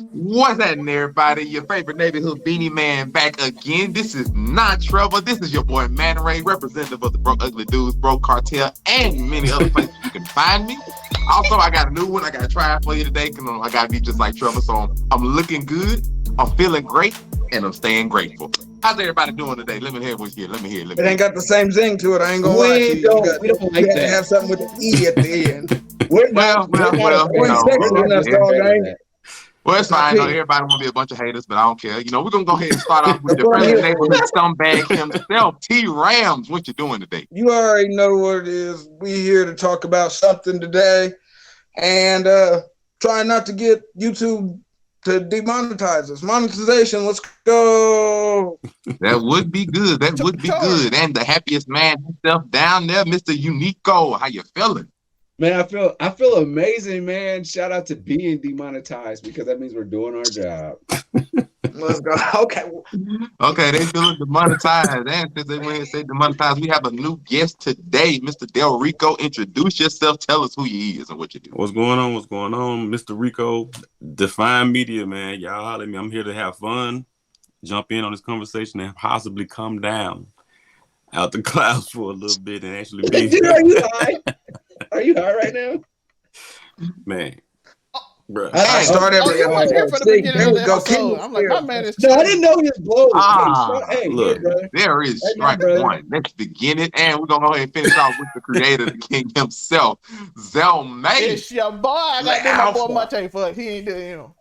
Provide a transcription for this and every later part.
What's happening, everybody? Your favorite neighborhood beanie man back again. This is not Trevor. This is your boy Monray, representative of the Broke Ugly Dudes, Broke Cartel, and many other places you can find me. Also, I got a new one I got to try for you today because I got to be just like Trevor. So I'm looking good, I'm feeling great, and I'm staying grateful. How's everybody doing today? Let me hear what's here. Let me hear. It ain't got the same zing to it. I ain't gonna lie to you. We don't like you that. have something with an E at the end. Well, it's fine. Not Everybody want to be a bunch of haters, but I don't care. We're going to go ahead and start off with the friendly neighborhood scumbag himself, T. Rams. What you doing today? You already know what it is. We here to talk about something today and trying not to get YouTube to demonetize us. Monetization, let's go. That would be good. That would be good. And the happiest man himself down there, Mr. Uniqo. How you feeling? Man, I feel amazing, man. Shout out to being demonetized because that means we're doing our job. Let's go. Okay, they feel demonetized. And since they went and said demonetized, we have a new guest today, Mr. Del Rico. Introduce yourself. Tell us who you is and what you do. What's going on? Mr. Rico, Define Media, man. Y'all holler at me. I'm here to have fun, jump in on this conversation, and possibly come down out the clouds for a little bit and actually be here. Are you high? Are you high right now? Man. Bruh. I started you weren't here for the beginning of the episode. I'm like, my man is. No, I didn't know his blows. Hey, look, there is strike one. Let's begin it, and we're gonna go ahead and finish off with the creator, the king himself, Zelmay. It's your boy. I got my boy Monray for he ain't doing him.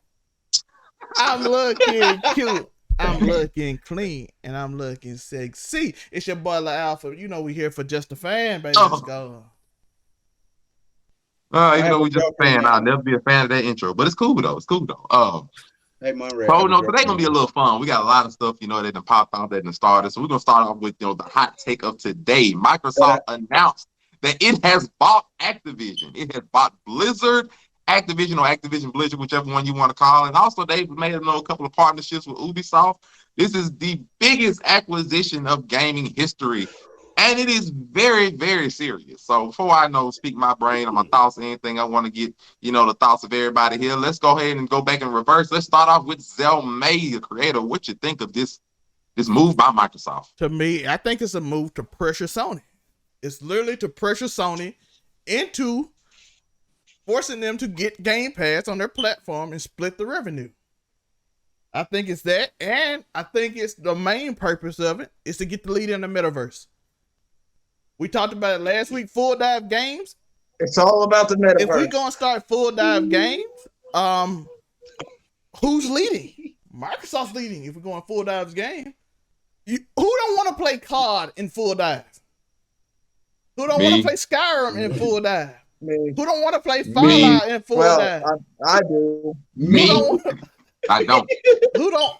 I'm looking cute. I'm looking clean, and I'm looking sexy. It's your boy La Alpha. We here for just a fan, baby. Let's go. Even though we just a fan, I'll never be a fan of that intro, but it's cool though. Hey, Monray. So today gonna be a little fun. We got a lot of stuff, that done popped off, that done started. So we're gonna start off with the hot take of today. Microsoft announced that it has bought Activision. It has bought Blizzard, Activision or Activision Blizzard, whichever one you want to call it. And also they've made a couple of partnerships with Ubisoft. This is the biggest acquisition of gaming history. And it is very, very serious. So before I speak my brain on my thoughts, anything I want to get, the thoughts of everybody here, let's go ahead and go back in reverse. Let's start off with Zelmay, the creator. What you think of this move by Microsoft? To me, I think it's a move to pressure Sony. It's literally to pressure Sony into forcing them to get Game Pass on their platform and split the revenue. I think it's that. And I think it's the main purpose of it is to get the lead in the metaverse. We talked about it last week, Full Dive Games. It's all about the metaverse. If we're going to start Full Dive Games, who's leading? Microsoft's leading if we're going Full Dive's game. Who don't want to play COD in Full Dive? Who don't want to play Skyrim in Full Dive? Me. Who don't want to play Fallout in Full Dive? I do. I don't. Who don't?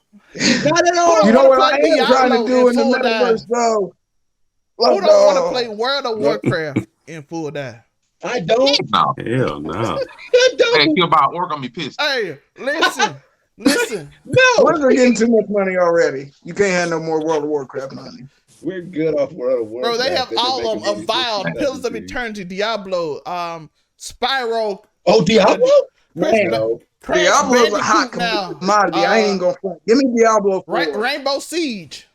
Not at all. You know what I am trying to do in the metaverse, though? Who don't want to play World of Warcraft in Full Dive? I don't. No. Hell no. I don't. Hey, you about org on me pissed. Hey, listen. No. We're getting too much money already. You can't have no more World of Warcraft money. We're good off World of Warcraft. Bro, they have all of them. Avowed, Pillars of Eternity, Diablo, Spyro. Oh, Diablo? Diablo's a hot commodity. I ain't gonna front. Give me Diablo 4. Rainbow Siege.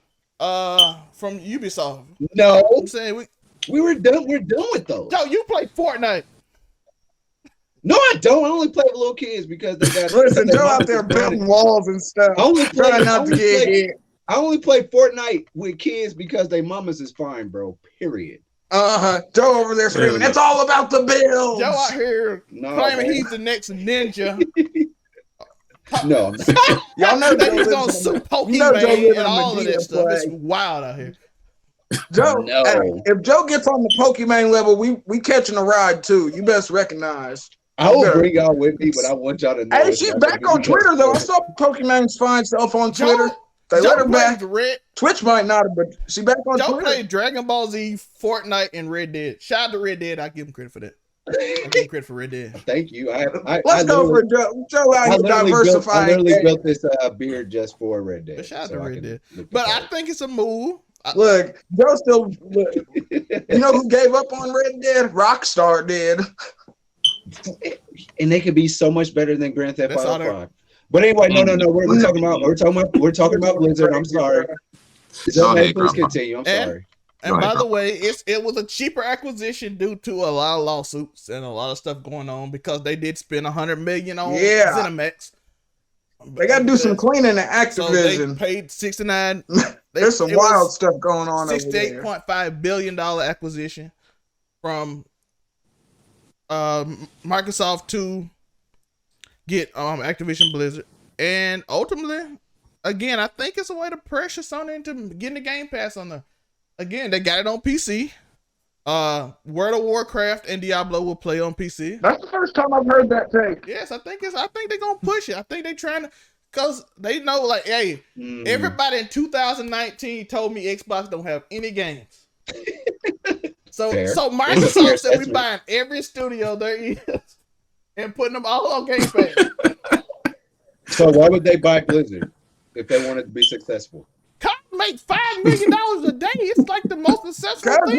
From Ubisoft. No, I'm saying we were done. We're done with those. Joe, you play Fortnite. No, I don't. I only play with little kids because they got. Listen, Joe out there building walls and stuff. I only play Fortnite with kids because they mamas is fine, bro. Period. Joe over there screaming, "It's all about the bills." Joe out here claiming he's the next ninja. No, y'all know that he's gonna sue Pokemon and all of that stuff. It's wild out here. Joe, if Joe gets on the Pokemon level, we catching a ride too. You best recognize. I will bring y'all with me, but I want y'all to know. Hey, she's back on Twitter though. I saw Pokemon's fine self on Twitter. They let her back. Twitch might not, but she back on Twitter. Joe played Dragon Ball Z, Fortnite, and Red Dead. Shout out to Red Dead. I give him credit for that. I give him credit for Red Dead. Thank you. Let's go for Joe. Joe out here diversifying. I literally built this beard just for Red Dead. But shout out to Red Dead. But I think it's a move. Look, Joe still. You know who gave up on Red Dead? Rockstar did. And they could be so much better than Grand Theft Auto 5. But anyway, no. We're talking about Blizzard. I'm sorry. Go ahead, Please Grandpa. continue. I'm sorry. And by the way, it was a cheaper acquisition due to a lot of lawsuits and a lot of stuff going on because they did spend $100 million on ZeniMax. They got to do some cleaning at Activision. So they paid 69. There's some wild stuff going on over there. $68.5 billion acquisition from Microsoft to get Activision Blizzard, and ultimately, again, I think it's a way to pressure Sony into getting the Game Pass on the. Again, they got it on PC. World of Warcraft and Diablo will play on PC. That's the first time I've heard that take. Yes, I think they're gonna push it. I think they're trying to, cause they know, like, hey, everybody in 2019 told me Xbox don't have any games. So Microsoft said we buying every studio there is and putting them all on Game Pass. So why would they buy Blizzard if they wanted to be successful? Make $5 million a day. It's like the most successful thing.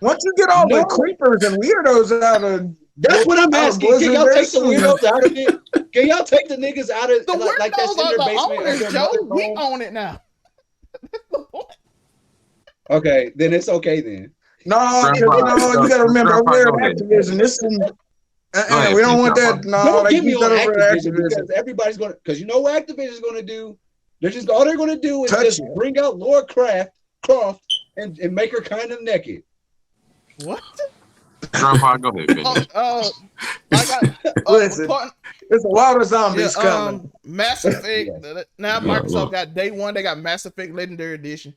Once you get all the creepers and weirdos out of, that's what I'm asking. Can y'all take the weirdos out of it? Can y'all take the niggas out of the weirdos like that's in their basement? Owners, Joe. We own it now. That's the point. Okay, then it's okay then. No, you got to remember over there at Activision. This we don't want that. No, don't give me on Activision because everybody's gonna. Because you know what Activision's gonna do. All they're going to do is just bring out Laura Croft and make her kind of naked. What? Grandpa, go ahead. Listen, it's a lot of zombies coming. Mass Effect. Now Microsoft got day one. They got Mass Effect Legendary Edition.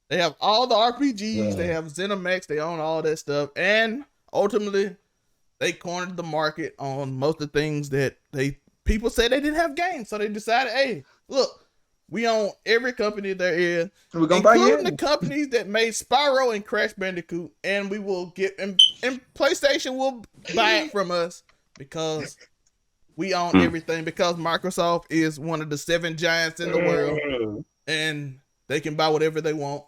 They have all the RPGs. They have ZeniMax. They own all that stuff. And ultimately, they cornered the market on most of the things that people said they didn't have games. So they decided, hey, look. We own every company there is, including the companies that made Spyro and Crash Bandicoot, and we will get and PlayStation will buy it from us because we own everything. Because Microsoft is one of the 7 giants in the world, and they can buy whatever they want.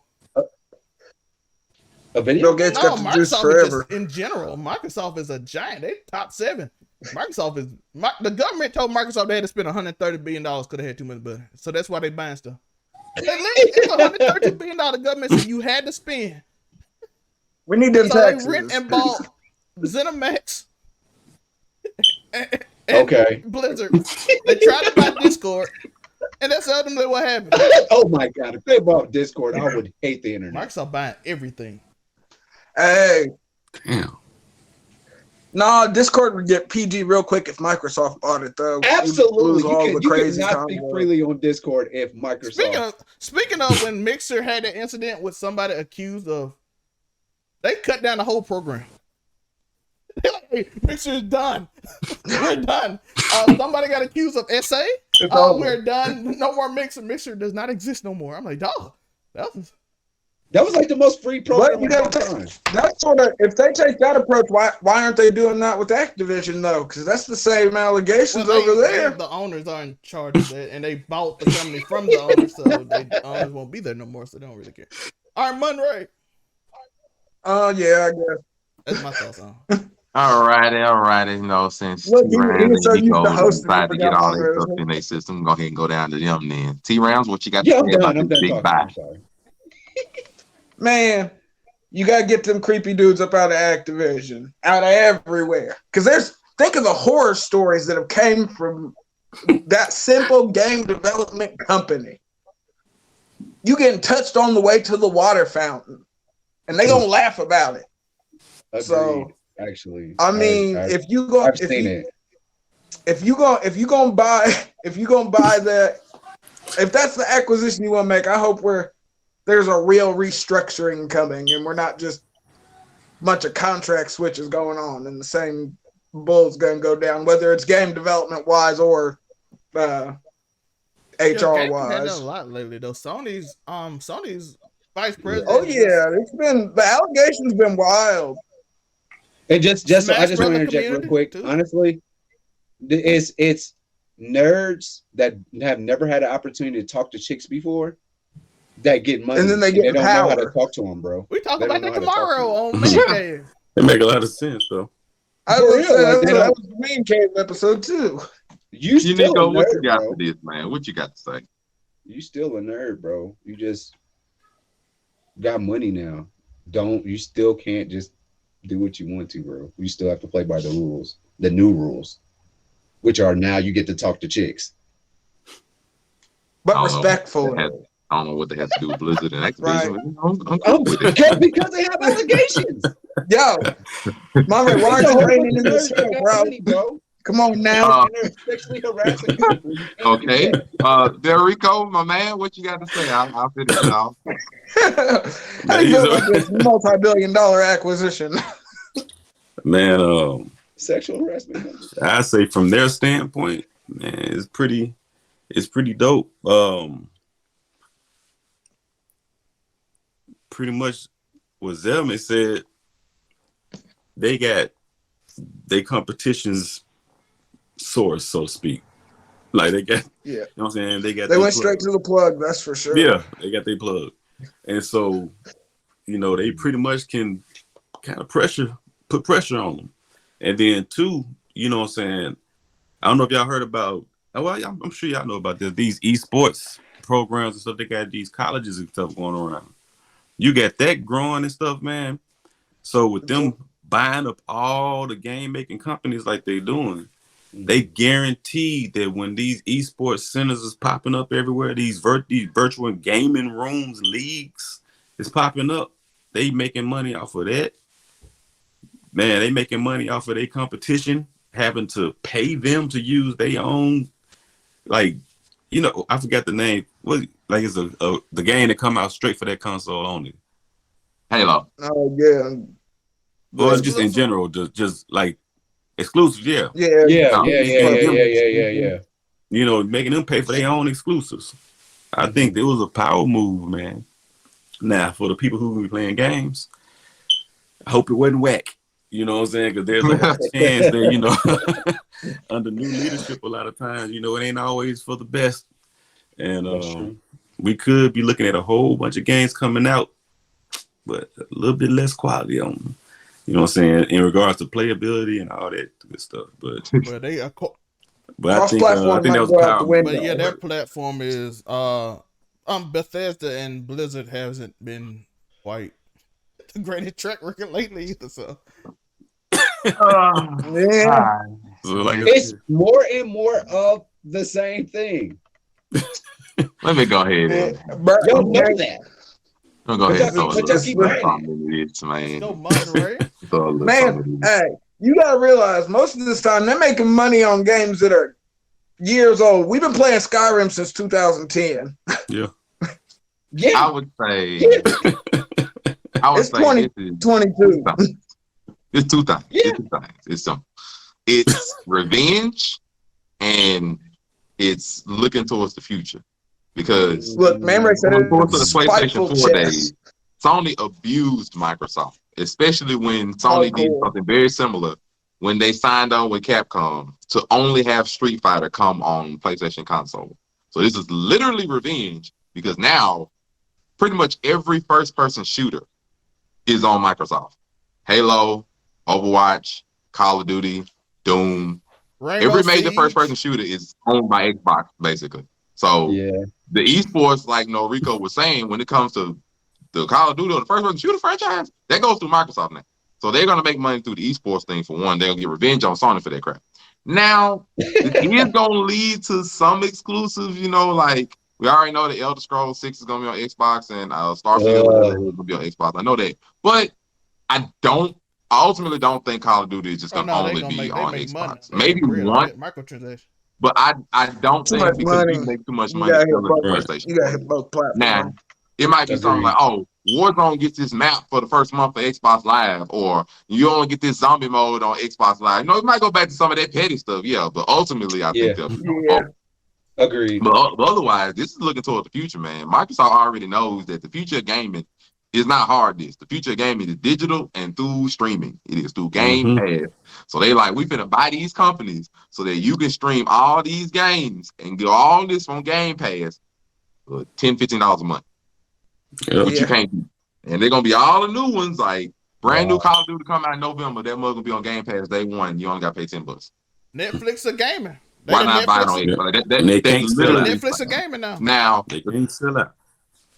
Bill Gates got the juice forever. In general, Microsoft is a giant. They top 7. Microsoft is the government told Microsoft they had to spend $130 billion because they had too much money. So that's why they buying stuff. It's $130 billion government said you had to spend. We need them taxes. They rent and bought ZeniMax. And Blizzard. They tried to buy Discord, and that's ultimately what happened. Oh my God! If they bought Discord, I would hate the internet. Microsoft buying everything. Hey. Damn. No, Discord would get PG real quick if Microsoft bought it, though. Absolutely. You cannot speak freely on Discord if Microsoft. Speaking of when Mixer had that incident with somebody accused of, they cut down the whole program. They're like, hey, Mixer's done. We're done. Somebody got accused of SA. We're done. No more Mixer. Mixer does not exist no more. I'm like, dog. That was like the most free program. That's sort of, if they take that approach, why aren't they doing that with Activision though? Because that's the same allegations over there. The owners are in charge of that, and they bought the company from the owners, so the owners won't be there no more, so they don't really care. All right, Monray. Yeah, I guess that's my thoughts on. Alrighty. You know, since T-Rams and Uniqo decided to get all that stuff in their system, go ahead and go down to them then. T-Rams, what you got to say about this big buy? Man, you gotta get them creepy dudes up out of Activision, out of everywhere. Because think of the horror stories that have came from that simple game development company. You getting touched on the way to the water fountain, and they gonna laugh about it. Agreed. So, actually, I mean, if you gonna buy that, if that's the acquisition you want to make, I hope there's a real restructuring coming, and we're not just a bunch of contract switches going on, and the same bull's going to go down, whether it's game development wise or HR wise. Had done a lot lately though. Sony's vice president. Oh yeah, the allegations been wild. And just so I just want to interject real quick. Too. Honestly, it's nerds that have never had an opportunity to talk to chicks before that get money, and then they don't know how to talk to them, bro. We talk about that tomorrow on Monday. It make a lot of sense, though. That was the Mean Cave episode too. You still Uniqo, a what you nerd, got bro. for this, man? What you got to say? You still a nerd, bro. You just got money now. You still can't just do what you want to, bro. You still have to play by the rules, the new rules, which are now you get to talk to chicks. But respectfully. I don't know what they have to do with Blizzard and Activision. Right. I'm cool with it. Because they have allegations. Yo, Monray, why are you raining in the show, bro? Money, bro. Come on now. And they're sexually harassing people. Okay. Rico, my man, what you got to say? I'll finish it off. How do you feel about this multi-billion-dollar acquisition? Man, Sexual harassment. I say from their standpoint, man, it's pretty dope. Pretty much what Zelman said, they got their competition's source, so to speak. Like they got, you know what I'm saying? They went straight to the plug, that's for sure. Yeah, they got their plug. And so, they pretty much can kind of put pressure on them. And then two, you know what I'm saying? I don't know if y'all heard about, I'm sure y'all know about this, these esports programs and stuff. They got these colleges and stuff going around. You got that growing and stuff, man. So with them buying up all the game making companies like they're doing, they guarantee that when these esports centers is popping up everywhere, these virtual gaming rooms, leagues is popping up, they making money off of that. Man, they making money off of their competition, having to pay them to use their own, like, I forgot the name. It's the game that come out straight for that console only. Halo. Oh yeah. Well, it's just in general, just like exclusives, yeah. Yeah. Making them pay for their own exclusives. I think it was a power move, man. Now, for the people who be playing games, I hope it wasn't whack. You know what I'm saying? Because there's a chance that, under new leadership, a lot of times, it ain't always for the best. And we could be looking at a whole bunch of games coming out, but a little bit less quality on them. You know what I'm saying? In regards to playability and all that good stuff. But I think that was a power. But yeah, their platform is Bethesda and Blizzard hasn't been quite the greatest track record lately either. So it's more and more of the same thing. Let me go ahead. Y'all know that. I'm gonna go ahead and keep man. Go Monray. Man, hey, you gotta realize most of this time they're making money on games that are years old. We've been playing Skyrim since 2010. Yeah. I would say it's 2022. It's two things. Yeah. It's two things. It's revenge and it's looking towards the future. Because look, Monray said the PlayStation 4 days, Sony abused Microsoft, especially when Sony did something very similar when they signed on with Capcom to only have Street Fighter come on PlayStation console. So this is literally revenge because now pretty much every first-person shooter is on Microsoft. Halo, Overwatch, Call of Duty, Doom. Every major first-person shooter is owned by Xbox, basically. So the esports, like Rico was saying, when it comes to the Call of Duty or the first-person shooter franchise, that goes through Microsoft now. So they're going to make money through the esports thing for one. They'll get revenge on Sony for that crap. Now, it is going to lead to some exclusives, like we already know the Elder Scrolls 6 is going to be on Xbox and Starfield is going to be on Xbox. I know that. But I ultimately don't think Call of Duty is just going to only be on Xbox. Maybe one. Microtransaction. But I don't think because we make too much money on PlayStation. You got to hit both platforms. Now, it might be something like, Warzone gets this map for the first month of Xbox Live, or you only get this zombie mode on Xbox Live. It might go back to some of that petty stuff, but ultimately, I think they'll be on both. Agreed. But otherwise, this is looking toward the future, man. Microsoft already knows that the future of gaming is not hard disk. The future of gaming is digital and through streaming. It is through Game Pass. So they we finna buy these companies so that you can stream all these games and get all this from Game Pass for $10, $15 a month. Which you can't do. And they're gonna be all the new ones, like brand new Call of Duty come out in November. That mug gonna be on Game Pass day one. You only gotta pay $10. Netflix of gaming. Why not buy it on Xbox? They They can't sell literally it. Netflix of gaming now. now. They can't sell out.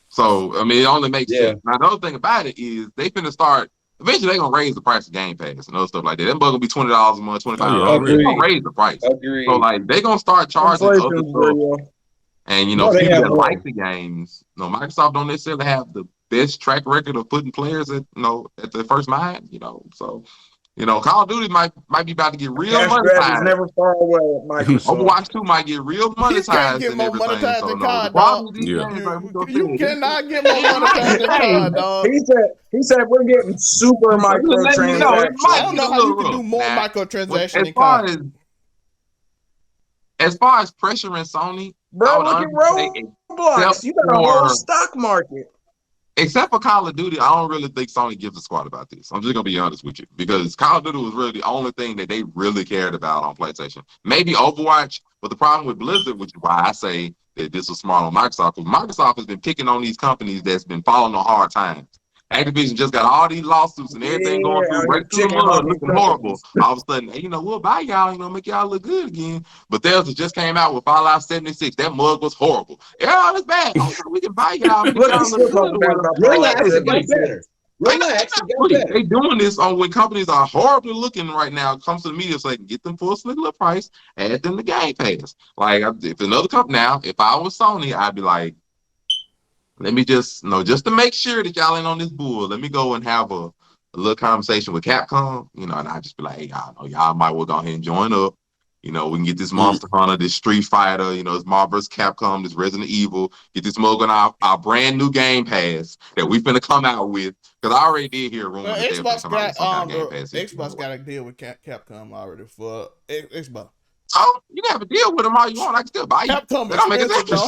So I mean, it only makes sense. Now the other thing about it is they finna start. Eventually, they're gonna raise the price of Game Pass and other stuff like that. That bug gonna be $20 a month, $25. They're gonna raise the price. Agreed. So like they're gonna start charging other stuff. And people that like the games, Microsoft don't necessarily have the best track record of putting players at the first mind. So Call of Duty might be about to get real monetized. Is never far away at Microsoft. Overwatch 2 might get real monetized. You can't get more monetized than COD, dog. You cannot get more monetized than COD, dog. He said we're getting super microtransactions. I don't know how you can do more microtransactions than COD. As far as pressuring Sony, bro, look at Roblox. You got a whole stock market. Except for Call of Duty, I don't really think Sony gives a squat about this. I'm just gonna be honest with you, because Call of Duty was really the only thing that they really cared about on PlayStation. Maybe Overwatch, but the problem with Blizzard, which is why I say that this was smart on Microsoft, because Microsoft has been picking on these companies that's been falling on hard times. Activision just got all these lawsuits and everything going through, right through the mud, looking horrible. All of a sudden, hey, we'll buy y'all, make y'all look good again. But Bethesda just came out with Fallout 76. That mug was horrible. Yeah, it's bad. We can buy y'all. Relax, it got better. Relax, it got better. They doing this on when companies are horribly looking right now. It comes to the media so they can get them for a slicker price, add them to Game Pass. Like, if another company now, if I was Sony, I'd be like, let me just to make sure that y'all ain't on this bull, let me go and have a little conversation with Capcom, and I just be like, hey, y'all might well go ahead and join up. We can get this Monster Hunter, this Street Fighter, this Marvel vs. Capcom, this Resident Evil, get this mug on our brand new Game Pass that we finna come out with. Because I already did hear a rumor that Xbox come out with some kind of Game Pass. Xbox got a deal with Capcom already for Xbox. Oh, you can have a deal with them all you want. I can still buy you. Capcom don't make it extra.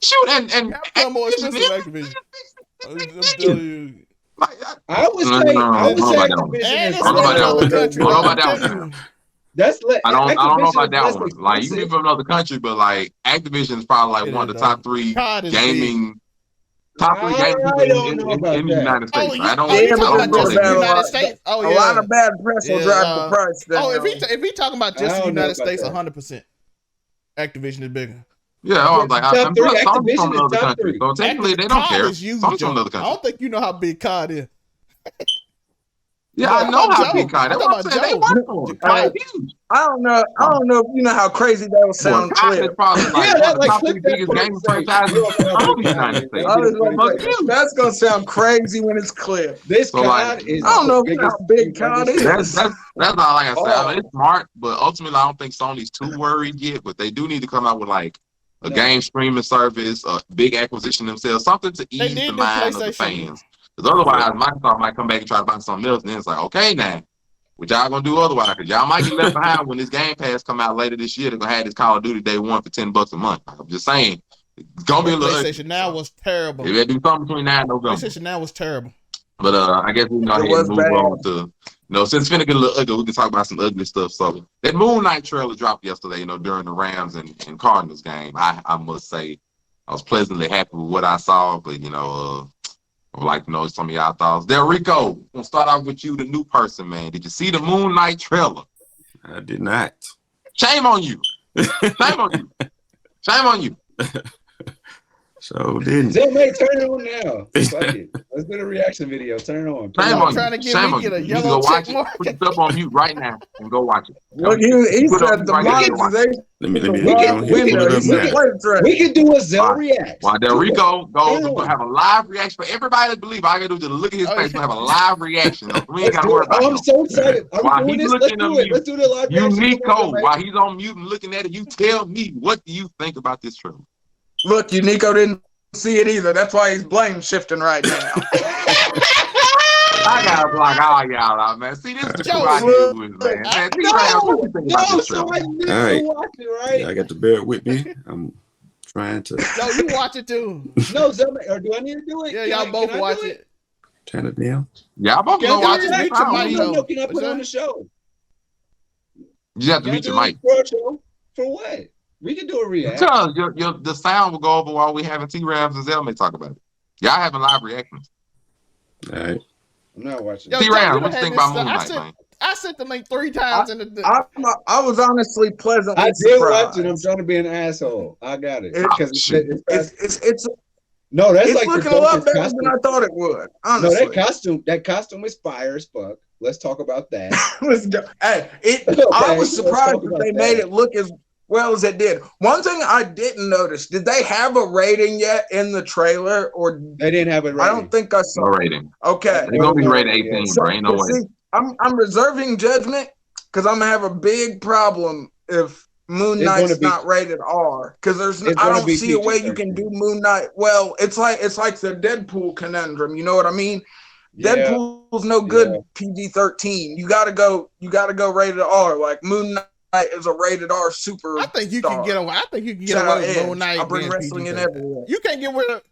Shoot, and Capcom more expensive than Activision. I would say Activision is I don't know about that one. Like, you can be from another country, but like Activision is probably like one of the top three gaming people in the United States. I don't know just the United States. A lot of bad press will drive the price down. If he talking about just the United States, 100%. Activision is bigger. Yeah, I'm like, I'm from another country. So technically, they don't care. From another country. I don't think you know how big COD is. Yeah, I know how big COD is. That's what I'm saying. They work for it. Huge. I don't know if you know how crazy that will sound. It's probably like one of the top three biggest gaming franchises in the United States. That's gonna sound crazy when it's clear. This COD is. I don't know how big COD is. That's all I gotta say. I mean, it's smart, but ultimately, I don't think Sony's too worried yet. But they do need to come out with like a game streaming service, a big acquisition themselves, something to ease the mind of the fans. Because otherwise, Microsoft might come back and try to buy something else, and then it's like, okay, now, what y'all gonna do otherwise? Because y'all might get left behind when this Game Pass come out later this year. They're gonna have this Call of Duty Day 1 for $10 a month. I'm just saying, it's gonna be a little. PlayStation Now was terrible. They do something between now and November. PlayStation Now was terrible. But I guess we can go ahead and move on to. Since it's finna get a little ugly, we can talk about some ugly stuff. So that Moon Knight trailer dropped yesterday, during the Rams and Cardinals game. I must say I was pleasantly happy with what I saw, but I would like to know some of y'all thoughts. There, Rico, we'll start off with you, the new person, man. Did you see the Moon Knight trailer? I did not. Shame on you. Shame on you. Shame on you. So didn't. Turn it on now. Fuck it. Let's do a reaction video. Turn it on. I'm trying to get a yellow check mark. Put yourself on mute right now and go watch it. Look, he said the monetization. We can do a Zell reaction. While Del Rico goes, we're gonna have a live reaction for everybody that believe. All I gotta do is just look at his face. We'll have a live reaction. We ain't gotta worry about it. I'm so excited. Are we doing this? Let's do it. Let's do the live reaction. Uniqo, while he's on mute and looking at it, you tell me, what do you think about this trailer? Look, Uniqo didn't see it either. That's why he's blame shifting right now. I gotta block all y'all out, man. See, this is the I deal with, man. So I need to watch it, right? Yeah, I got to bear with me. I'm trying to. No, you watch it too. No, or do I need to do it? Yeah, y'all both watch it. Turn it down. Y'all both go watch it. Can I put on the show? You have to mute your mic. For what? We can do a react. Because the sound will go over while we having T-Rams and Zell may talk about it. Y'all having live reactions. All right. I'm not watching. T-Rams, what you think about Moon Knight, man? I sent the link 3 times in the. I was honestly pleasantly I did surprised. watch it. I'm trying to be an asshole. I got it. It's no, that's it's like looking a lot better than I thought it would. Honestly, no, that costume is fire as fuck. Let's talk about that. Let's go. Hey, Okay, I was surprised that they made that. it look as well as it did. One thing I didn't notice: did they have a rating yet in the trailer, or They didn't have a rating. I don't think I saw. No rating. Okay, They're gonna be rated 18, so, bro. Ain't no way. see, I'm reserving judgment because I'm gonna have a big problem if Moon Knight's not rated R, because I don't see a way you can do Moon Knight. Well, it's like the Deadpool conundrum. You know what I mean? Yeah. Deadpool's no good PG-13. You gotta go rated R. Like Moon Knight is a rated R super. I think you can get away. With Moon Knight. I bring wrestling in everywhere. You can't get rid of.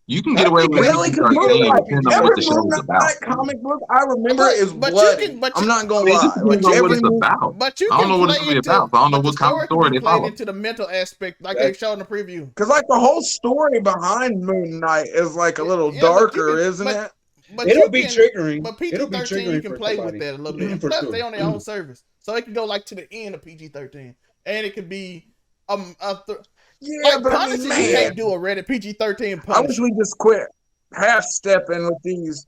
You can get away with really PG-13 depending on what the show is about. That comic book I remember is bloody. I'm not gonna lie. Like what it's about. But you I don't know what it's gonna be about. So I don't know what kind of story they follow. Into the mental aspect, like they showed in the preview. Because like the whole story behind Moon Knight is like a little darker, isn't it? But it'll be triggering. But PG-13, you can play with that a little bit. And plus, they on their own service, so it can go like to the end of PG-13, and it could be yeah, like but Punisher, man, you can't do a rated PG-13 Punisher. I wish we just quit half-stepping with these.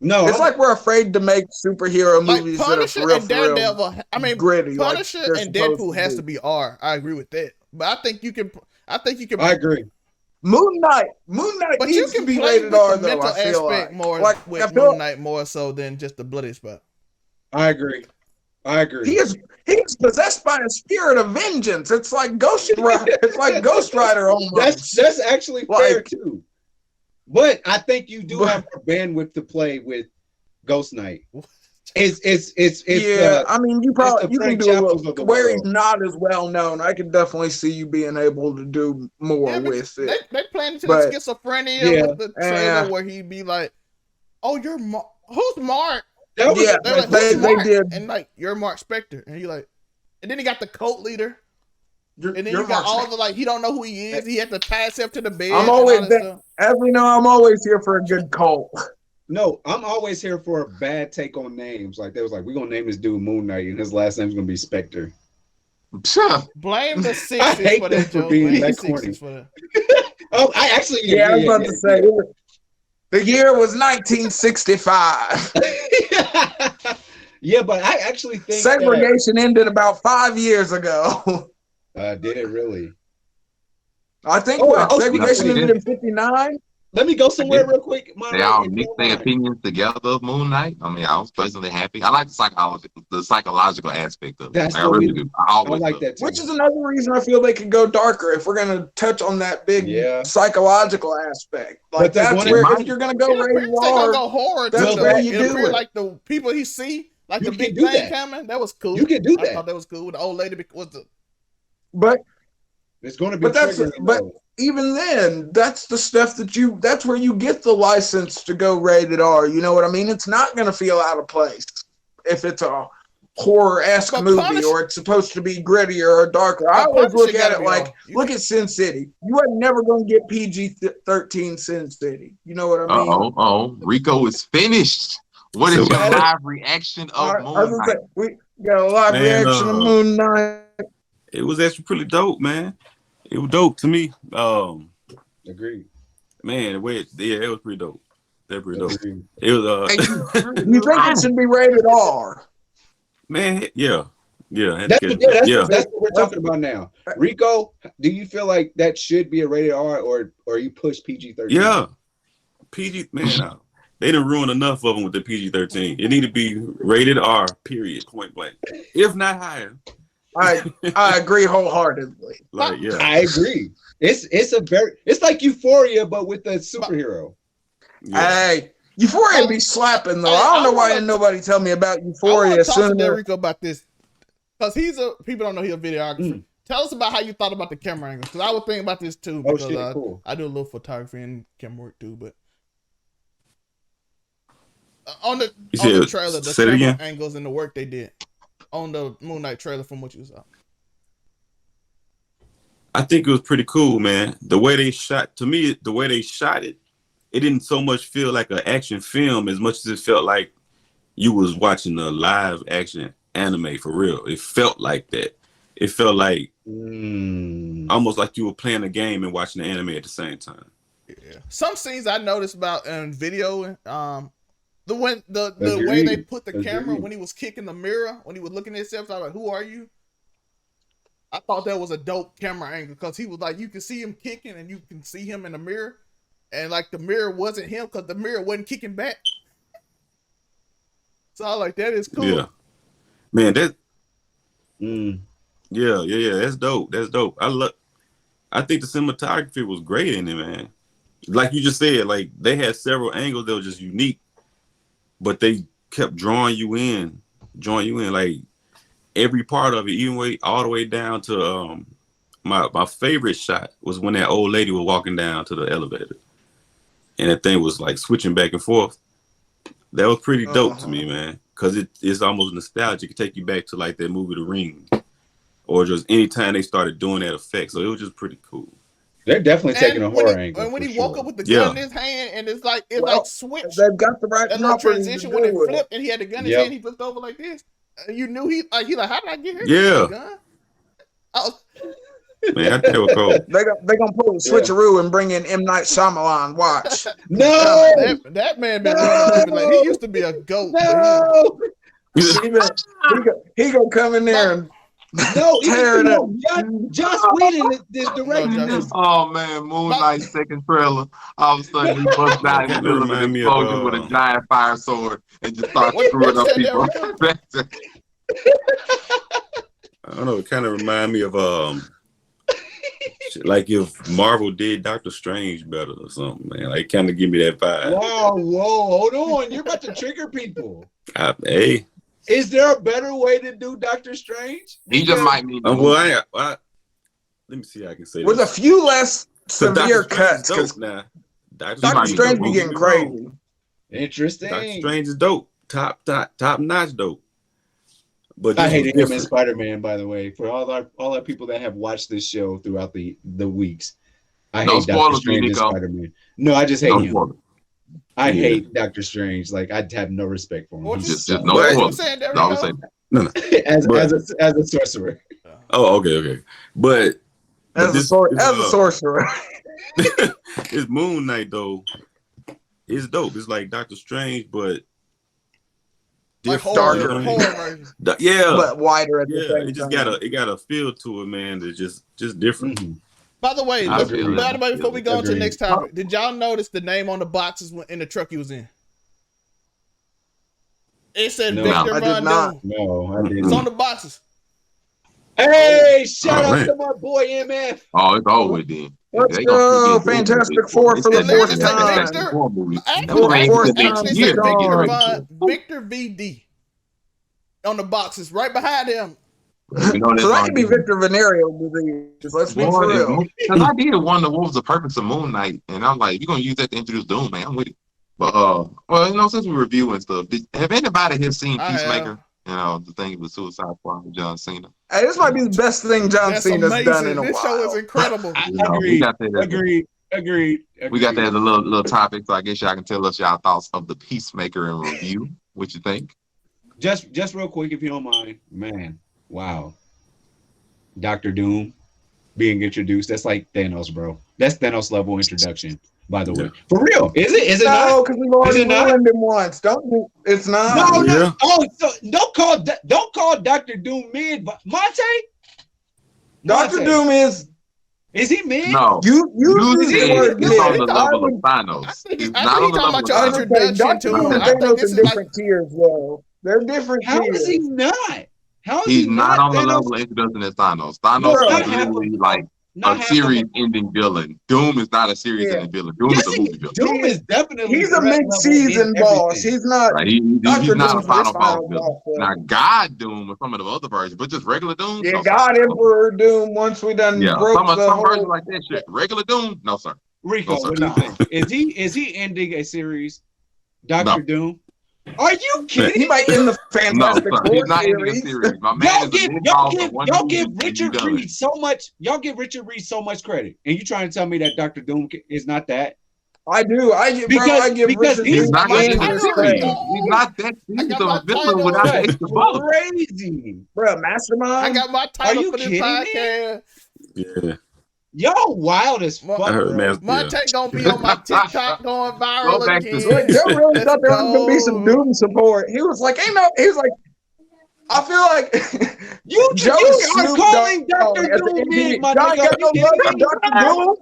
No, it's like we're afraid to make superhero movies Punisher that are and Daredevil. I mean, gritty. Punisher and Deadpool has to be R. I agree with that, but I think you can. I agree. Moon Knight but needs you can to be play rated with R the though. mental I feel aspect more with Moon Knight more so than just the bloody spot. I agree. He is possessed by a spirit of vengeance. It's like Ghost Rider. It's like Ghost Rider almost. That's actually fair too. But I think you do have more bandwidth to play with Ghost Knight. It's yeah. I mean, you can do a little, where he's not as well known. I could definitely see you being able to do more with it. They planned to the schizophrenia with the trailer where he'd be like, "Oh, you're who's Mark?" They did, and like you're Mark Spector, and he like, and then he got the cult leader. And then you got all the he don't know who he is. He had to tie himself to the bed. I'm always I'm always here for a good cult. No, I'm always here for a bad take on names. Like they was like, we're gonna name this dude Moon Knight, and his last name's gonna be Spectre. Blame the 60s for that, Joe. Being that corny. Oh, I actually I was about to say the year was 1965. Yeah, but I actually think segregation ended about 5 years ago. Did it really? I think segregation ended in 59. Let me go somewhere real quick. They all mixed their opinions together of Moon Knight. I mean, I was personally happy. I like the psychological aspect of it. That's I really do. I like that too. Which is another reason I feel they could go darker if we're going to touch on that big psychological aspect. Like that's where if you're going to go rated R, go horror. That's where you do it. Like the people he see, like the big thing coming. That was cool. You can do that. I thought that was cool. The old lady was the. But it's going to be. Even then, that's the stuff that's where you get the license to go rated R. You know what I mean? It's not going to feel out of place if it's a horror-esque movie or it's supposed to be grittier or darker. I always look at it like, look at Sin City. You are never going to get PG-13 Sin City. You know what I mean? Rico is finished. What is your live reaction of Moon Knight? We got a live reaction of Moon Knight. It was actually pretty dope, man. It was dope to me. Agreed. Man, it was pretty dope. That pretty dope. Agreed. It was you think it should be rated R? Man, yeah. That's what we're talking about now. Rico, do you feel like that should be a rated R or you push PG-13? Yeah. PG, man, they done ruined enough of them with the PG-13. It need to be rated R, period, point blank. If not higher. I agree wholeheartedly. I agree. It's like Euphoria, but with the superhero. Yeah. Hey, Euphoria be slapping though. I don't know why nobody tell me about Euphoria. I want to talk to Rico about this because people don't know he's a videographer. Tell us about how you thought about the camera angles because I was thinking about this too because cool. I do a little photography and camera work too, but. On the trailer, the camera angles and the work they did on the Moon Knight trailer from what you saw. I think it was pretty cool, man. The way they shot it, it didn't so much feel like an action film as much as it felt like you was watching a live action anime for real. It felt like that. It felt like almost like you were playing a game and watching the anime at the same time. Yeah. Some scenes I noticed about in video, the way they put the camera when he was kicking the mirror, when he was looking at himself, I was like, "Who are you?" I thought that was a dope camera angle because he was like, you can see him kicking and you can see him in the mirror, and like the mirror wasn't him because the mirror wasn't kicking back. So I was like, that is cool. Yeah, man, that. Yeah, that's dope. That's dope. I think the cinematography was great in it, man. Like you just said, like they had several angles that were just unique, but they kept drawing you in. Like every part of it, even all the way down to my favorite shot was when that old lady was walking down to the elevator, and that thing was like switching back and forth. That was pretty dope to me, man, because it's almost nostalgic. It take you back to like that movie, The Ring, or just anytime they started doing that effect. So it was just pretty cool. They're definitely taking a horror angle. And when he woke up with the gun in his hand, and it's like switched. They've got the right little transition when it flipped, and he had the gun in his hand. He flipped over like this. You knew he like, how did I get here? Yeah. Gun? Man, I think it was cool. They gonna pull a switcheroo and bring in M. Night Shyamalan. Watch. No, that man been running like he used to be a goat. No, he gonna come in there and tear it up. Joss Whedon is directing this. Oh man, Moon Knight's second trailer. All of a sudden he busts out in the middle of an explosion with a giant fire sword and just starts screwing up people. I don't know. It kind of remind me of like if Marvel did Doctor Strange better or something, man. Like kind of give me that vibe. Wow, whoa, hold on. You're about to trigger people. Hey. Is there a better way to do Doctor Strange? He just might need. Well, let me see how I can say with this. a few less severe cuts. Now, Doctor Strange be getting crazy. Interesting. Doctor Strange is dope. Top notch dope. But I hated him in Spider-Man, by the way. For all our people that have watched this show throughout the weeks, I hate Doctor Strange and Spider-Man. No, I just hate him. I hate Doctor Strange. Like I have no respect for him. What just you saying, No. as a sorcerer. Oh, okay. But as a sorcerer, it's Moon Knight though. It's dope. It's like Doctor Strange, but darker, but wider at the same time. It just got a feel to it, man. That's just different. Mm-hmm. By the way, before we go on to the next topic, did y'all notice the name on the boxes in the truck he was in? It said Victor Von Doom. No, I didn't. It's on the boxes. Hey, shout out to my boy MF. Oh, it's over then. Let's go, Fantastic Four for the fourth time. Victor VD on the boxes right behind him. So that could be Victor Venereal disease. Let's be for real. Because I did wonder what was the purpose of Moon Knight, and I'm like, you're gonna use that to introduce Doom, man. I'm with it. But well, since we're reviewing stuff, have anybody here seen Peacemaker? The thing with Suicide Squad with John Cena. Hey, this might be the best thing John Cena's done in a while. This show is incredible. Agreed. We got that as a little topic, so I guess y'all can tell us y'all thoughts of the Peacemaker in review. What you think? Just real quick, if you don't mind, man. Wow. Dr. Doom being introduced. That's like Thanos, bro. That's Thanos level introduction, by the way. For real. Is it not? No, because we've already ruined him once. It's not. No. Oh, so don't call Dr. Doom mid, but Monte? Dr. Doom is he mid? No. You the word mid. He's on the level of Thanos. He's not on the level of Thanos. Dr. Doom and Thanos are different tiers, though. They're different tiers. How is he not? He's not on the level of introduction as Thanos. Thanos is literally like a series-ending villain. Doom is not a series-ending villain. Doom is a movie villain. Doom is definitely a mid-season boss. He's not. Right. He's not a final boss villain. Now, God Doom or some of the other versions, but just regular Doom. Yeah, God Emperor Doom. Once we done broke some versions like that shit. Regular Doom, no sir. Rico, what do you think? Is he ending a series? Dr. Doom. Are you kidding? He might end the Fantastic Four he's not ending a series. My man y'all give Richard Reed so much. Y'all give Richard Reed so much credit, and you trying to tell me that Dr. Doom is not that? I do. I give Richard he's not Green that his serious. credit. He's not that serious of my a villain title. without the That's extra bullets. crazy. Bro, Mastermind. I got my title you for this kidding me? podcast. Yeah. Y'all wild as fuck. I heard bro. My take gonna be on my TikTok going Go viral back to again. Like, Joe really Let's thought there was gonna be some go. Doom support. He was like, "Ain't no." He was like, "I feel like You Joe are Snoop calling Dogg Dr. at the Doom end. in, my Y'all ain't got nigga. no You love for kidding me? Dr. Doom.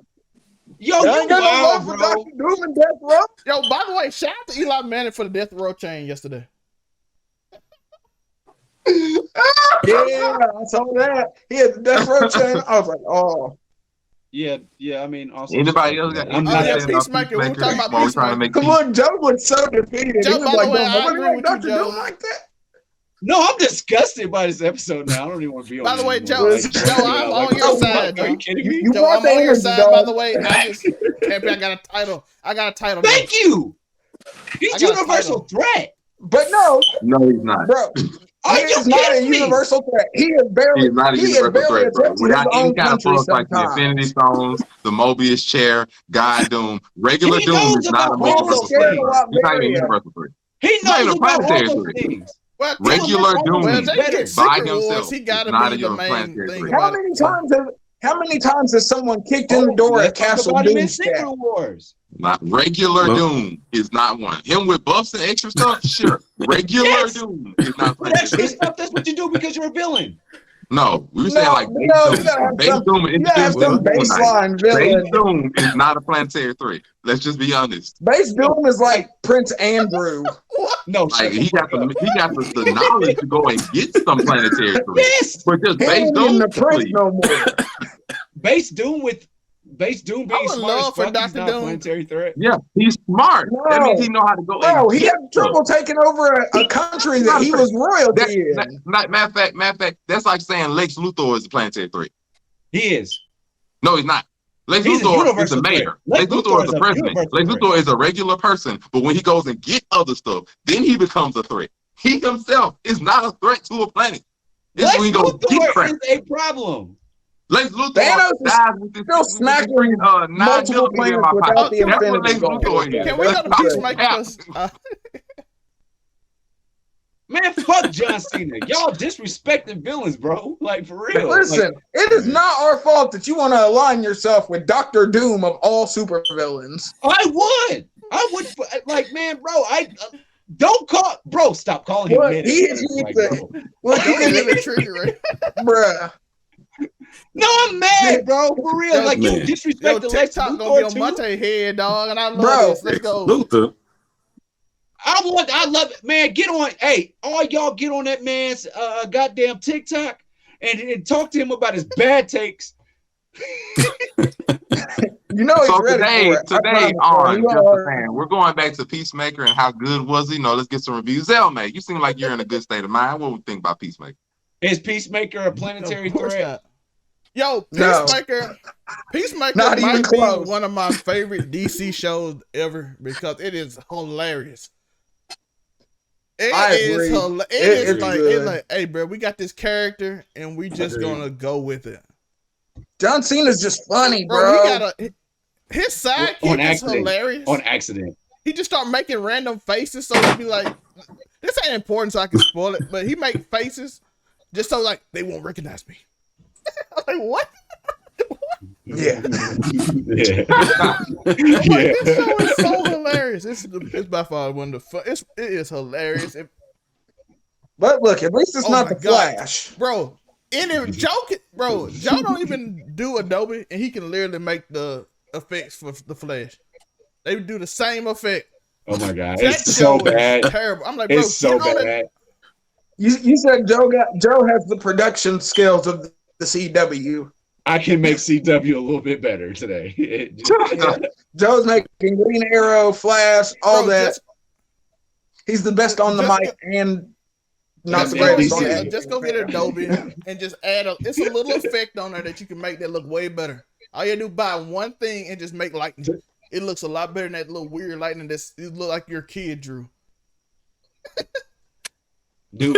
Yo, Y'all you ain't got no love wild, for bro. Dr. Doom and Death Row." Yo, by the way, shout out to Eli Manning for the death row chain yesterday. Yeah, I saw that. He had the Death Row chain. I was like, "Oh." Yeah. I mean, also. Anybody else got I'm anything not to yeah, say about Peacemaker. We were talking about While we're trying to make Cause peace? look, Joe was so defeated. Joe, He was by like, the way, "Don't I nobody agree like with you, Dr. Joe. Doom like that." No, I'm disgusted by this episode now. I don't even want to be on By the it way, anymore. Joe, I'm on your side, Are you Joe. kidding me? You Joe, brought I'm the on your energy, side, dog. by the way. I just can't be. I got a title. Thank you. I He's got a universal threat. But no, No, he's not. bro. Are He you is not a kidding me? universal threat. He is He is not a universal barely threat, bro. attempting his Without any own kind of country bugs like the sometimes. Infinity Stones, the Mobius chair, God Doom, regular He Doom knows is not a about all universal those threat, things. bro. He's not even a universal threat. He He's not even knows a about all planetary those threat. things. Well, Regular Well, if Doom they better. get by Secret Wars, himself he is gotta not be the a main planetary thing threat. about it. How many times has someone kicked in the door at Let's talk Castle about him in Doom's Secret cat? Wars. Not regular Well- Doom is not one. Him with buffs and extra stuff, sure. Regular Yes. Doom is not With planetary extra threat. stuff, that's what you do because you're a villain. No, we were No, saying like base no, you Doom. gotta have Base some- Doom and You gotta have introduced some in Moon Knight. baseline Base villain. Doom is not a planetary threat. Let's just be honest. Base Doom is like Prince Andrew. No, Like shut the he fuck got up. the knowledge to go and get some planetary threats. Yes. But just He base ain't even Doom, the Prince please. no more. Base Doom being I would smart love as for fuck, he's Dr. not a Doom. planetary threat. Yeah, he's smart. That No. means he know how to go Bro, and he get had trouble taking over a country that he was royalty in. matter of fact, that's like saying Lex Luthor is a planetary threat. He is. No, he's not. Lex He's a Luthor is universal the mayor. threat. Lex Luthor is the president. universal Lex threat. Luthor is a regular person, but when he goes and get other stuff, then he becomes a threat. He himself is not a threat to a planet. It's Lex when he goes get Luthor crap. is a problem. Lex Luthor Thanos is dies with this still smacking 9 multiple millimeter in planets my without pocket. the That's what Infinity Lex Gauntlet. Luthor is. Can we go to That's the Peacemaker? thing. Because Man, fuck John Cena. Y'all disrespecting villains, bro. Like, for real. Listen, it is not our fault that you want to align yourself with Dr. Doom of all supervillains. I would. Like, man, bro, don't call. Bro, stop calling him What? man. He is Like, the- bro. Look, don't really trigger it. bruh. No, I'm mad, bro. For real. Yo, Like, you man. Yo, disrespecting Lex TikTok gonna be on Luthor, too? Monte head, dog, and I love Bro. this. Let's go. Luther. I love it, man. Get on, hey, all y'all get on that man's goddamn TikTok and talk to him about his bad takes. You know he's So ready for it. today I on promise, Just bro. a Fan, we're going back to Peacemaker and how good was he? Let's get some reviews. Zelma, you seem like you're in a good state of mind. What do you think about Peacemaker? Is Peacemaker a planetary Of course threat? not. Yo, No. Peacemaker Not even might be close. one of my favorite DC shows ever because it is hilarious. I agree. It It is is like, good. it's like, hey, bro, we got this character and we just Agreed. gonna go with it. John Cena's just funny, Bro, bro. he got his sidekick is hilarious. On accident. He just start making random faces, so he'd be like, "This ain't important, so I can spoil it." But he make faces just so like they won't recognize me. I'm like, what? Yeah. Yeah. I'm like, this show is so hilarious. It's by far one of the fun. It is hilarious, But look, at least it's Oh not my the God. Flash. bro. And if Joe don't even do Adobe, and he can literally make the effects for the Flash. They do the same effect. Oh my god, That it's so show is bad. terrible. I'm like, bro, It's so get on it. bad. You said Joe has the production skills of the CW. I can make CW a little bit better today. Yeah. Joe's making Green Arrow, Flash, all Bro, that. He's the best on the mic and not Just the go greatest on get- editing. Just go get Adobe and just add it's a little effect on there that you can make that look way better. All you do buy one thing and just make lightning. It looks a lot better than that little weird lightning it look like your kid drew. Dude,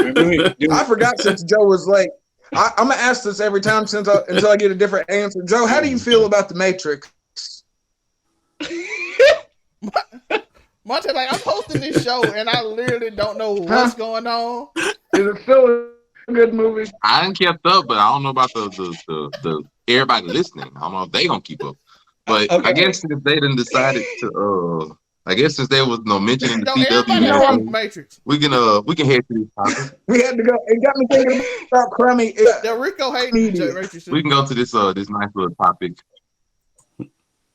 I forgot since Joe was late. I'm gonna ask this every time until I get a different answer. Joe, how do you feel about the Matrix? Monte, like, I'm hosting this show and I literally don't know what's going on. Is it still a good movie? I didn't kept up, but I don't know about the everybody listening. I don't know if they gonna keep up. But Okay. I guess since they done decided to I guess since there was no mention in the Don't everybody know CW, Matrix. we can head to this topic. We had to go. It got me thinking about crummy. Del Rico hating Matrix. We can go to this nice little topic.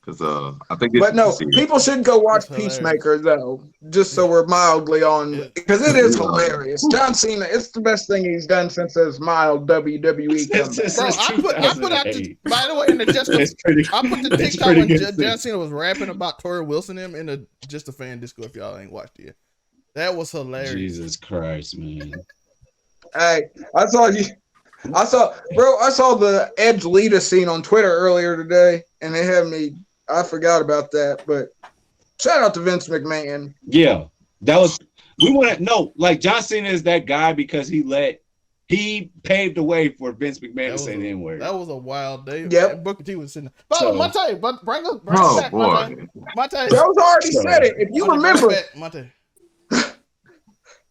Because I think it's But no, people should go watch Peacemaker though, just so we're mildly on, because it is hilarious. John Cena, it's the best thing he's done since his mild WWE comeback. Bro, I put out the, by the way, in the I put the TikTok when John Cena was rapping about Tori Wilson in the Just a Fan Disco. If y'all ain't watched it yet, that was hilarious. Jesus Christ, man! Hey, I saw the Edge Lita scene on Twitter earlier today, and it had me. I forgot about that, but shout out to Vince McMahon. Yeah, that was. We want to know, like, John Cena is that guy because he paved the way for Vince McMahon to say the N-word. That was a wild day. Yep. Booker T was sitting there. So, Monte, but bring us back, boy. Monte. Joe's already said it. If you remember, Monte.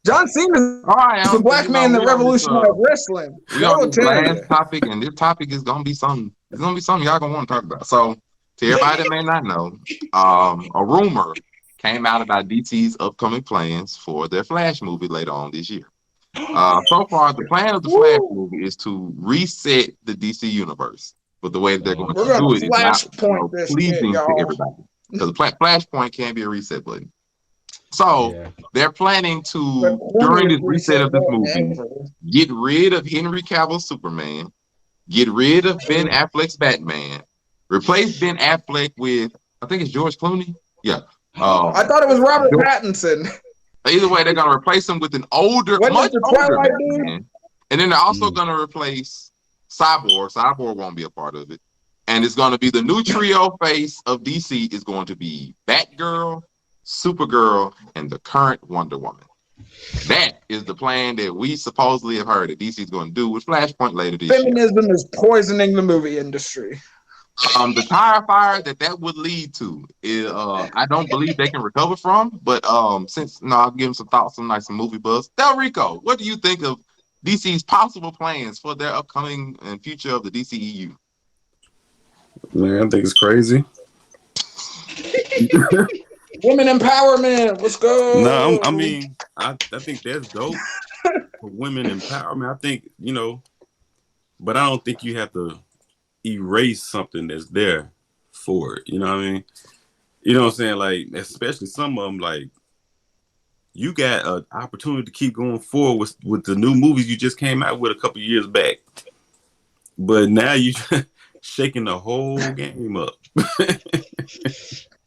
John Cena is the black man that revolutionized wrestling. We on the last topic, and this topic is gonna be something. It's gonna be something y'all gonna want to talk about. So, to everybody that may not know, a rumor came out about DC's upcoming plans for their Flash movie later on this year. So far, the plan of the Flash movie is to reset the DC universe, but the way that they're going to do it is not pleasing to everybody, because Flashpoint can't be a reset button. So they're planning to, during this reset of this movie, get rid of Henry Cavill's Superman, get rid of Ben Affleck's Batman, replace Ben Affleck with, I think it's George Clooney. Yeah. I thought it was Robert Pattinson. Either way, they're going to replace him with an older, much older Batman. And then they're also going to replace Cyborg. Cyborg won't be a part of it. And it's going to be the new trio face of DC is going to be Batgirl, Supergirl, and the current Wonder Woman. That is the plan that we supposedly have heard that DC is going to do with Flashpoint later this year. Feminism is poisoning the movie industry. The tire fire that would lead to is I don't believe they can recover from. But I'll give them some thoughts on some movie buzz. Del Rico, what do you think of DC's possible plans for their upcoming and future of the DCEU? Man, I think it's crazy. Women empowerment. Let's go. No, I mean, I think that's dope for women empowerment. I think, but I don't think you have to erase something that's there for it. You know what I mean? You know what I'm saying? Like, especially some of them, like, you got an opportunity to keep going forward with the new movies you just came out with a couple years back. But now you shaking the whole game up.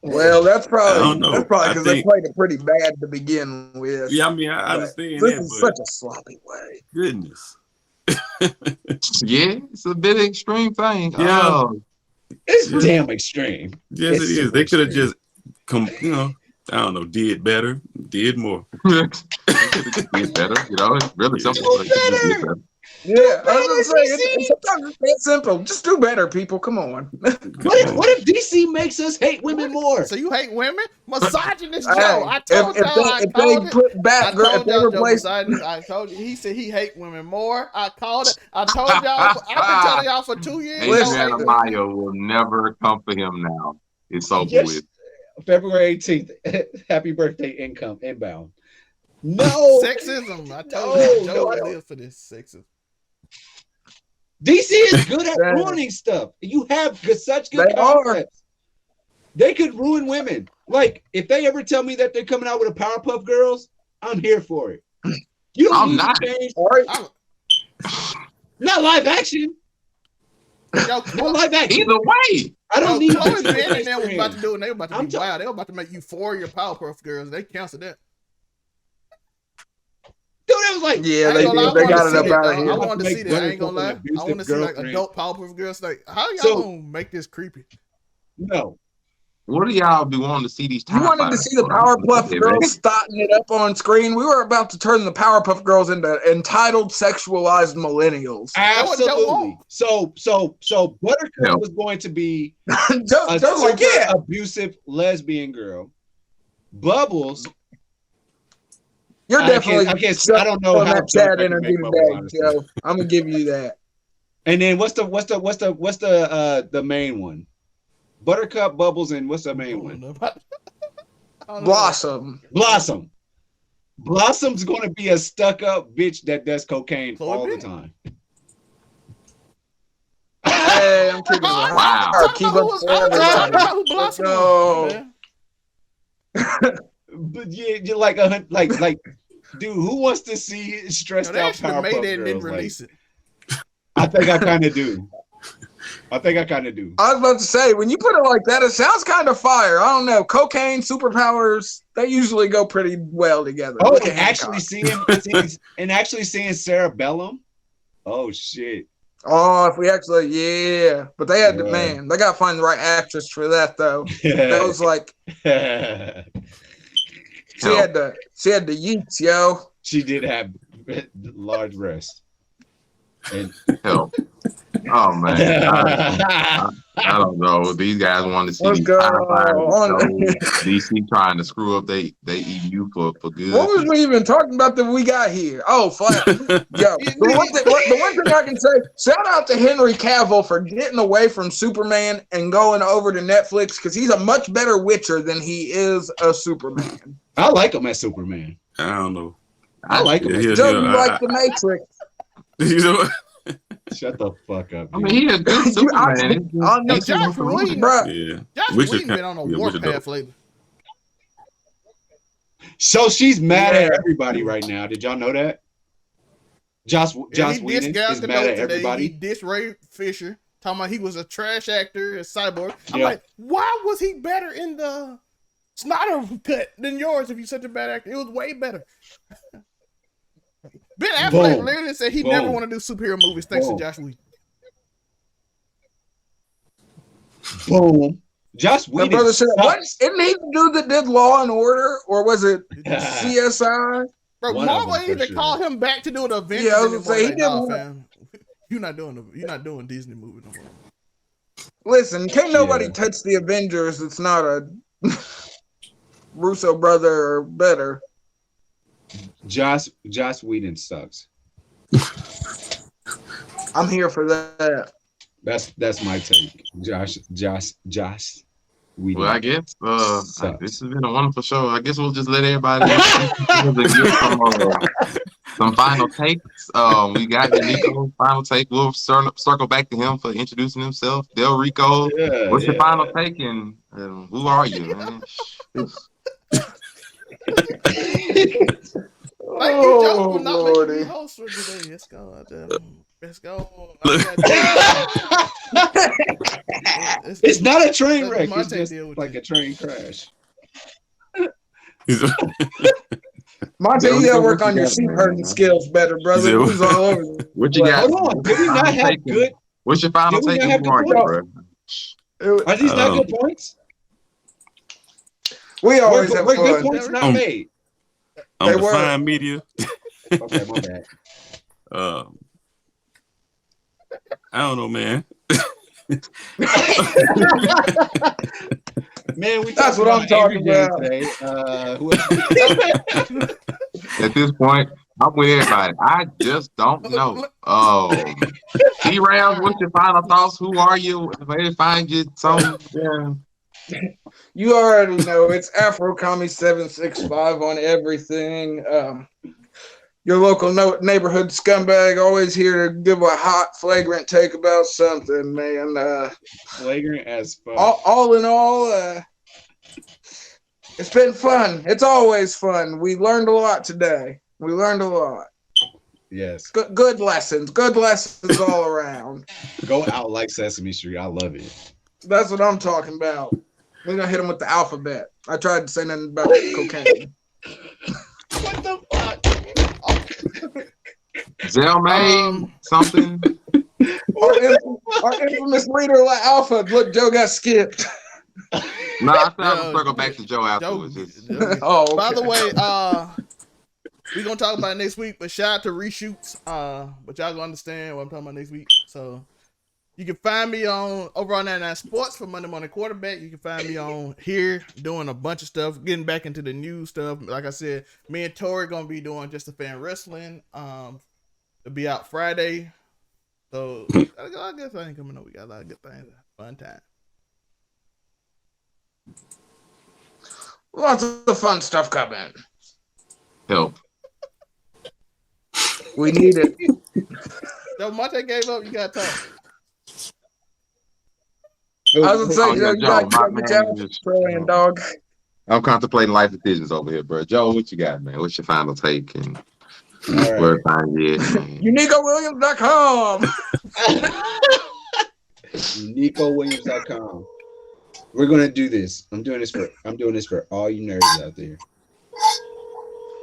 Well, that's probably because they played it pretty bad to begin with. Yeah, I mean, I understand this that. Is such a sloppy way. Goodness. Yeah, it's a bit extreme thing. Yeah, it's damn extreme. Yes, it is. They could have just did better, did more. Did better, it's really simple. Yeah, I was gonna say sometimes it's simple. Just do better, people. Come on. What if DC makes us hate women more? So you hate women? Misogynist Joe. I told y'all. I told you. He said he hate women more. I called it. I told y'all. I've been telling y'all for 2 years. Adriana Maya will never come for him now. It's over with. February 18th. Happy birthday, inbound. No sexism. I told you. Joe lives for this sexism. DC is good at ruining stuff. You have such good concepts. They could ruin women. Like, if they ever tell me that they're coming out with a Powerpuff Girls, I'm here for it. You don't need to change. Not live action. Not live action. Either way. I don't need Chloe Ben and them was about to do, and they were about to be wild. They were about to make Euphoria Powerpuff Girls. They canceled that. Dude, it was like, they got it up out of here. I want to see that. I ain't gonna lie. I want to see like adult Powerpuff Girls. Like, how y'all gonna make this creepy? No. What do y'all be wanting to see these? You wanted to see the Powerpuff Girls starting it up on screen. We were about to turn the Powerpuff Girls into entitled, sexualized millennials. Absolutely. So Buttercup was going to be Joe's like, abusive lesbian girl. Bubbles. You're definitely. I don't know how that chat energy today, Joe. I'm gonna give you that. And then what's the main one? Buttercup, Bubbles, and what's the main one? Blossom. Blossom's gonna be a stuck-up bitch that does cocaine all the time. Hey, I'm keeping it. Wow. Keep up Blossom. No. But yeah, you're like, dude, who wants to see stressed out Powerpuff Girls? And didn't release it. I think I kind of do. I was about to say, when you put it like that, it sounds kind of fire. I don't know. Cocaine, superpowers, they usually go pretty well together. Oh, and actually seeing Cerebellum. Oh shit. Oh, if we actually, yeah. But they had to, man, they got to find the right actress for that, though. That was like, she had the yeets, yo. She did have large breasts. And hell. Oh man, I don't know. These guys want to see these DC trying to screw up they EU for good. What was we even talking about that we got here? Oh, Flash. Yo, the one thing I can say, shout out to Henry Cavill for getting away from Superman and going over to Netflix because he's a much better Witcher than he is a Superman. I like him as Superman. I don't know. I like him. Joe, you like the Matrix? You know. Shut the fuck up. I mean, he a good Superman. Josh Whedon, bro. Yeah. Josh Whedon been on a warpath lately. So she's mad at everybody right now. Did y'all know that? Josh Whedon is mad at everybody. He dissed Ray Fisher, talking about he was a trash actor, a cyborg. I'm like, why was he better in the Snyder cut than yours if you're such a bad actor? It was way better. Ben Affleck literally said he never want to do superhero movies thanks to Josh Whedon. Boom. Josh Whedon. My brother said, what? Isn't he the dude that did Law and Order? Or was it CSI? Bro, Marvel ain't even call him back to do the Avengers. Yeah, I was gonna say, he did fam. You're not doing Disney movies no more. Listen, can't nobody touch the Avengers. It's not a Russo brother or better. Josh Whedon sucks. I'm here for that. That's my take. Josh Whedon. Well, I guess this has been a wonderful show. I guess we'll just let everybody some final takes. We got Uniqo final take. We'll circle back to him for introducing himself. Del Rico, what's your final take and who are you, man? Thank you, Joe, for not making me host for today. Let's go. Let's go. It's not a train wreck. It's just like a train crash. Monte, you gotta work on your sheep herding skills better, brother. Who's all over? What you got? Hold on. Did we not have good? What's your final take? Are these not good points? We always have good points not made. On Define Media. Okay, my bad. I don't know, man. Man, that's what I'm talking about. Today. At this point, I'm with everybody. I just don't know. T-Rams, what's your final thoughts? Who are you? Where to find you? You already know it's AfroCommie765 on everything. Your local neighborhood scumbag, always here to give a hot, flagrant take about something, man. Flagrant as fuck. All in all, it's been fun. It's always fun. We learned a lot today. We learned a lot. Yes. Good lessons. Good lessons all around. Go out like Sesame Street. I love it. That's what I'm talking about. We're going to hit them with the alphabet. I tried to say nothing about cocaine. What the fuck? Zelmay, something. Our infamous leader, La Alpha. Look, Joe got skipped. No, I said I'll circle back to Joe afterwards. Okay. By the way, we're going to talk about it next week, but shout out to reshoots. But y'all going to understand what I'm talking about next week. So, You can find me on over on 99 Sports for Monday Morning Quarterback. You can find me on here doing a bunch of stuff, getting back into the new stuff. Like I said, me and Tori gonna be doing Just a Fan Wrestling. It'll be out Friday. So got a lot of good things coming up. We got a lot of good things. Fun time. Lots of fun stuff coming. Help. We need it. So Monte gave up. You got to talk. I was gonna say, Joe, you got my man, Australian dog. I'm contemplating life decisions over here, bro. Joe, what you got, man? What's your final take and where to find it? UniqoWilliams.com. UniqoWilliams.com. We're gonna do this. I'm doing this for all you nerds out there.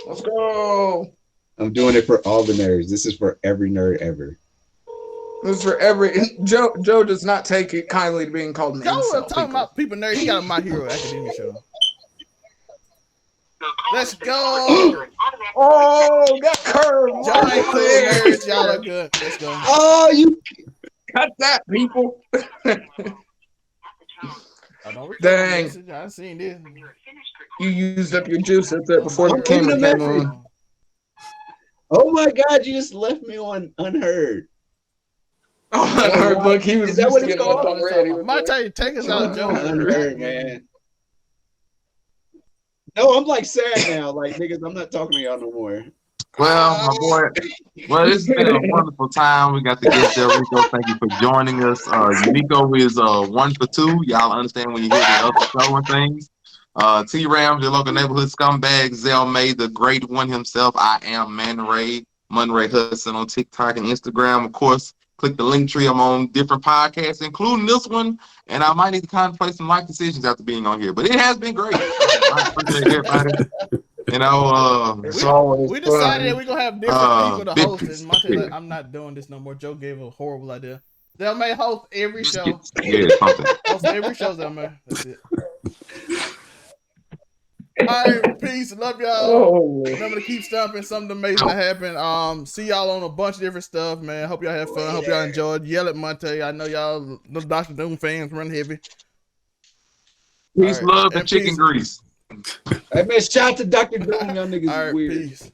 Let's go. I'm doing it for all the nerds. This is for every nerd ever. This is for every Joe does not take it kindly to being called an Joe was incel. talking about people nerds. He got a My Hero Academia show. Let's go. Oh, got curved. Y'all ain't cool nerds. Y'all are good. Let's go. Oh, you cut that, people. Dang. I seen this. You used up your juice at that before the camera came on. Oh my God! You just left me on unheard. Oh, unheard. Look, he was. Is that what it's getting called? up already. Might tell you, take us out, Joe. Unheard, man. No, I'm like sad now. Like niggas, I'm not talking to y'all no more. Well, my boy, it's been a wonderful time. We got to get there. Rico, thank you for joining us. Uniqo is 1 for 2. Y'all understand when you hear the other show and things. T-Rams, your local neighborhood scumbag, Zell May, the great one himself. I am Monray Hudson on TikTok and Instagram. Of course, click the link tree. I'm on different podcasts, including this one. And I might need to contemplate some life decisions after being on here. But it has been great. I appreciate everybody. You know, we decided that we're gonna have different people to host it. Monte, like, I'm not doing this no more. Joe gave a horrible idea. They'll may host every show. Yeah, something. Host every show, they'll may. That's it. All right, peace. Love y'all. Remember to keep stomping. Something amazing to happen. See y'all on a bunch of different stuff, man. Hope y'all have fun. Hope y'all enjoyed. Yell at Monte. I know y'all, the Dr. Doom fans, run heavy. Peace, love, and chicken grease. Hey man, shout out to Dr. Doom, y'all niggas All right, weird. peace.